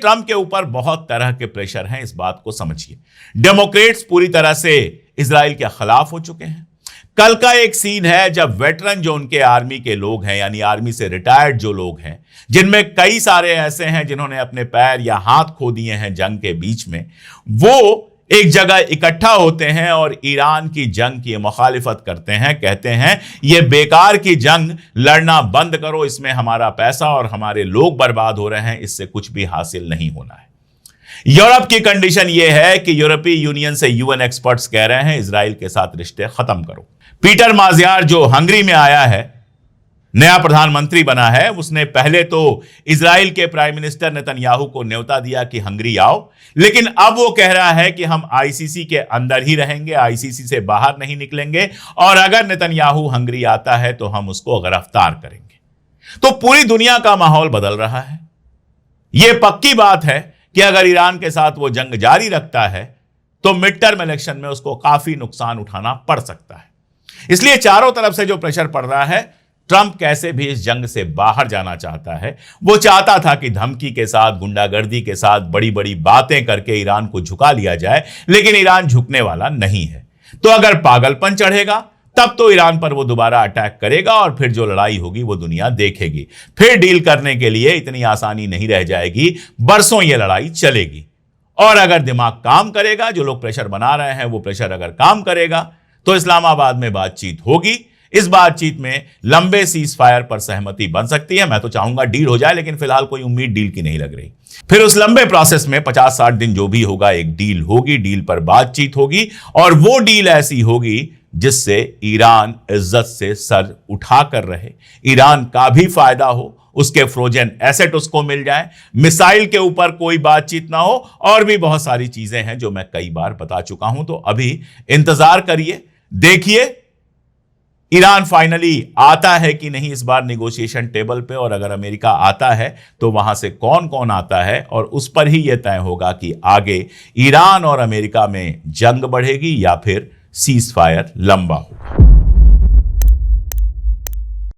Trump के ऊपर बहुत तरह के प्रेशर हैं, इस बात को समझिए। डेमोक्रेट्स पूरी तरह से इजराइल के खिलाफ हो चुके हैं। कल का एक सीन है जब वेटरन जो उनके आर्मी के लोग हैं, यानी आर्मी से रिटायर्ड जो लोग हैं, जिनमें कई सारे ऐसे हैं जिन्होंने अपने पैर या हाथ खो दिए हैं जंग के बीच में, वो एक जगह इकट्ठा होते हैं और ईरान की जंग की मुखालिफत करते हैं। कहते हैं ये बेकार की जंग, लड़ना बंद करो, इसमें हमारा पैसा और हमारे लोग बर्बाद हो रहे हैं, इससे कुछ भी हासिल नहीं होना है। यूरोप की कंडीशन यह है कि यूरोपीय यूनियन से यूएन एक्सपर्ट्स कह रहे हैं इजराइल के साथ रिश्ते खत्म करो। पीटर माजियार जो हंगरी में आया है, नया प्रधानमंत्री बना है, उसने पहले तो इजराइल के प्राइम मिनिस्टर नेतन्याहू को न्योता दिया कि हंगरी आओ, लेकिन अब वो कह रहा है कि हम आईसीसी के अंदर ही रहेंगे, आईसीसी से बाहर नहीं निकलेंगे, और अगर नेतन्याहू हंगरी आता है तो हम उसको गिरफ्तार करेंगे। तो पूरी दुनिया का माहौल बदल रहा है। यह पक्की बात है कि अगर ईरान के साथ वो जंग जारी रखता है तो मिड टर्म इलेक्शन में उसको काफी नुकसान उठाना पड़ सकता है। इसलिए चारों तरफ से जो प्रेशर पड़ रहा है, ट्रंप कैसे भी इस जंग से बाहर जाना चाहता है। वो चाहता था कि धमकी के साथ, गुंडागर्दी के साथ, बड़ी बड़ी बातें करके ईरान को झुका लिया जाए, लेकिन ईरान झुकने वाला नहीं है। तो अगर पागलपन चढ़ेगा तब तो ईरान पर वो दोबारा अटैक करेगा और फिर जो लड़ाई होगी वो दुनिया देखेगी। फिर डील करने के लिए इतनी आसानी नहीं रह जाएगी, बरसों ये लड़ाई चलेगी। और अगर दिमाग काम करेगा, जो लोग प्रेशर बना रहे हैं वो प्रेशर अगर काम करेगा, तो इस्लामाबाद में बातचीत होगी। इस बातचीत में लंबे सीज फायर पर सहमति बन सकती है। मैं तो चाहूंगा डील हो जाए, लेकिन फिलहाल कोई उम्मीद डील की नहीं लग रही। फिर उस लंबे प्रोसेस में 50-60 दिन जो भी होगा, एक डील होगी, डील पर बातचीत होगी, और वो डील ऐसी होगी जिससे ईरान इज्जत से सर उठा कर रहे, ईरान का भी फायदा हो, उसके फ्रोजन एसेट उसको मिल जाए, मिसाइल के ऊपर कोई बातचीत ना हो, और भी बहुत सारी चीजें हैं जो मैं कई बार बता चुका हूं। तो अभी इंतजार करिए, देखिए ईरान फाइनली आता है कि नहीं इस बार नेगोशिएशन टेबल पे, और अगर अमेरिका आता है तो वहां से कौन कौन आता है, और उस पर ही यह तय होगा कि आगे ईरान और अमेरिका में जंग बढ़ेगी या फिर सीज फायर लंबा होगा।